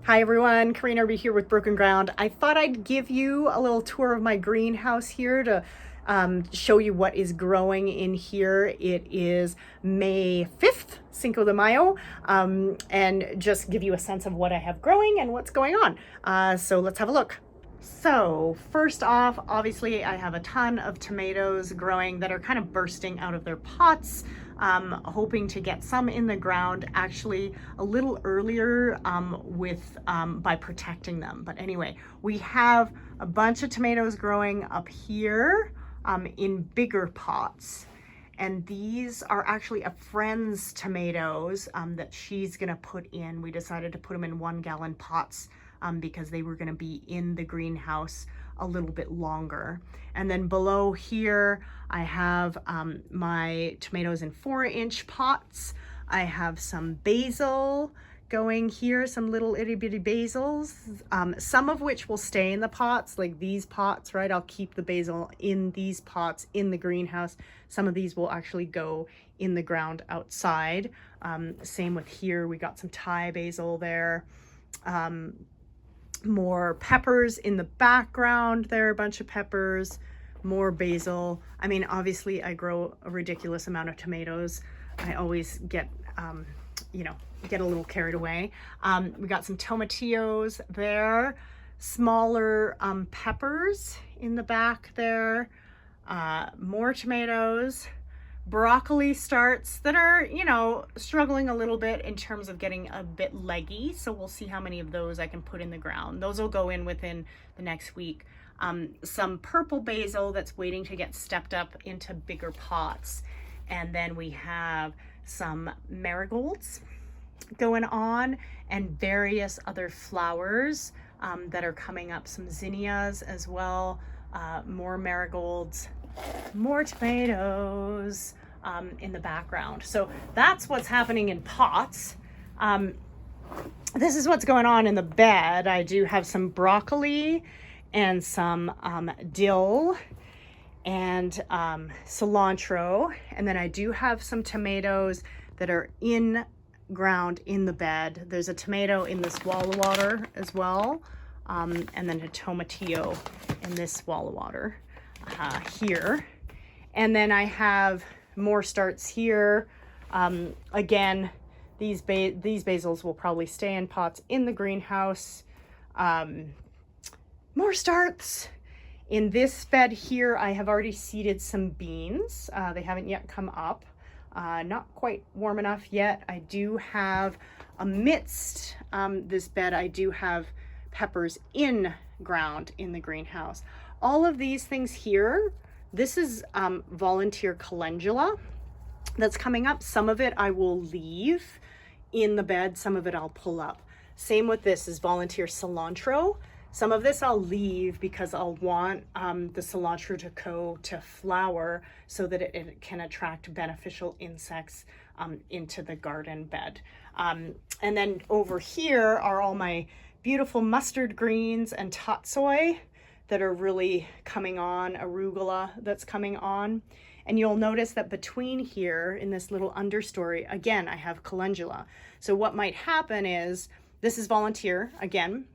Hi everyone, Kareen Erbe here with Broken Ground. I thought I'd give you a little tour of my greenhouse here to show you what is growing in here. It is May 5th, Cinco de Mayo, and just give you a sense of what I have growing and what's going on. So let's have a look. So first off, obviously I have a ton of tomatoes growing that are kind of bursting out of their pots. Hoping to get some in the ground actually a little earlier by protecting them. But anyway, we have a bunch of tomatoes growing up here in bigger pots. And these are actually a friend's tomatoes that she's gonna put in. We decided to put them in 1-gallon pots because they were gonna be in the greenhouse a little bit longer. And then below here, I have my tomatoes in 4-inch pots. I have some basil going here, some little itty bitty basils, some of which will stay in the pots, like these pots, right? I'll keep the basil in these pots in the greenhouse. Some of these will actually go in the ground outside. Same with here, we got some Thai basil there. More peppers in the background. There are a bunch of peppers, more basil. I mean, obviously I grow a ridiculous amount of tomatoes. I always get, get a little carried away. We got some tomatillos there, smaller peppers in the back there, more tomatoes, broccoli starts that are, struggling a little bit in terms of getting a bit leggy. So we'll see how many of those I can put in the ground. Those will go in within the next week. Some purple basil that's waiting to get stepped up into bigger pots. And then we have some marigolds going on and various other flowers that are coming up. Some zinnias as well, more marigolds, more tomatoes in the background. So that's what's happening in pots. This is what's going on in the bed. I do have some broccoli and some dill and cilantro, and then I do have some tomatoes that are in ground in the bed. There's a tomato in this wall of water as well, and then a tomatillo in this wall of water here. And then I have more starts here. Again, these basils will probably stay in pots in the greenhouse. More starts. In this bed here, I have already seeded some beans. They haven't yet come up. Not quite warm enough yet. I do have, amidst this bed, I do have peppers in ground in the greenhouse. All of these things here, this is volunteer calendula that's coming up. Some of it I will leave in the bed, some of it I'll pull up. Same with this is volunteer cilantro. Some of this I'll leave because I'll want the cilantro to go to flower so that it can attract beneficial insects into the garden bed. And then over here are all my beautiful mustard greens and tatsoi that are really coming on, arugula that's coming on. And you'll notice that between here in this little understory, again, I have calendula. So what might happen is, this is volunteer, again,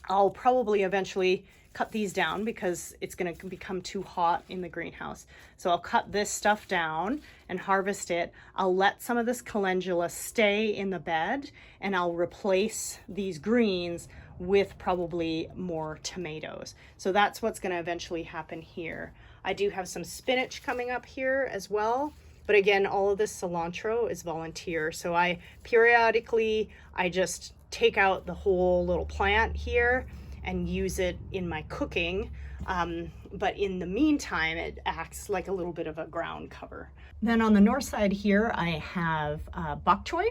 I'll probably eventually cut these down because it's going to become too hot in the greenhouse. So I'll cut this stuff down and harvest it. I'll let some of this calendula stay in the bed and I'll replace these greens with probably more tomatoes. So that's what's going to eventually happen here. I do have some spinach coming up here as well. But again, all of this cilantro is volunteer. So I periodically, I just take out the whole little plant here and use it in my cooking. But in the meantime, it acts like a little bit of a ground cover. Then on the north side here, I have bok choy.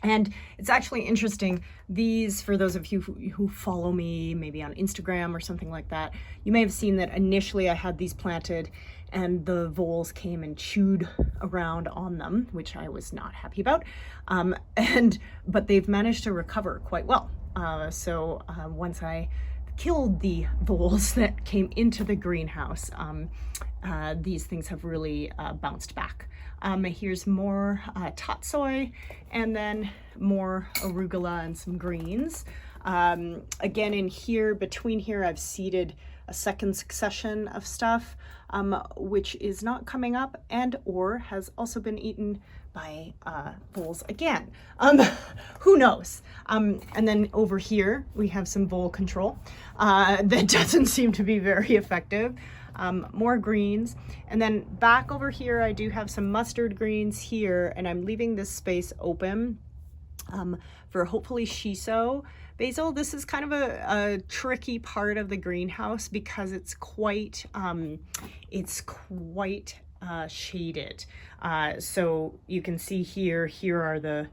And it's actually interesting, these, for those of you who follow me maybe on Instagram or something like that, you may have seen that initially I had these planted and the voles came and chewed around on them, which I was not happy about. But they've managed to recover quite well. Once I killed the voles that came into the greenhouse. These things have really bounced back. Here's more tatsoi, and then more arugula and some greens. Again, in here, between here, I've seeded a second succession of stuff, which is not coming up and or has also been eaten by voles again. Who knows? And then over here, we have some vole control that doesn't seem to be very effective. More greens, and then back over here I do have some mustard greens here, and I'm leaving this space open for hopefully shiso basil. This is kind of a tricky part of the greenhouse because it's quite shaded. So you can see here are the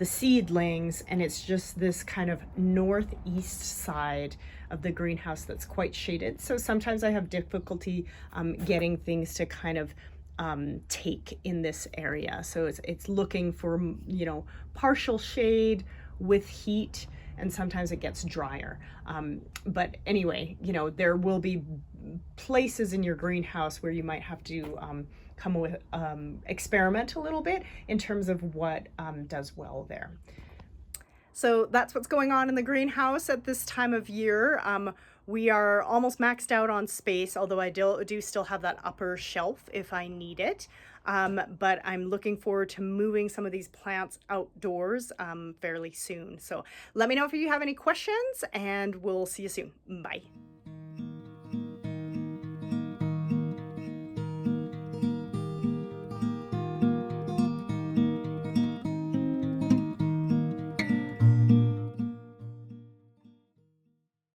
seedlings, and it's just this kind of northeast side of the greenhouse that's quite shaded. So sometimes I have difficulty getting things to kind of take in this area. So it's looking for, you know, partial shade with heat, and sometimes it gets drier. But anyway, you know, there will be places in your greenhouse where you might have to come with experiment a little bit in terms of what does well there. So that's what's going on in the greenhouse at this time of year. We are almost maxed out on space, although I do still have that upper shelf if I need it. But I'm looking forward to moving some of these plants outdoors fairly soon. So let me know if you have any questions, and we'll see you soon. Bye.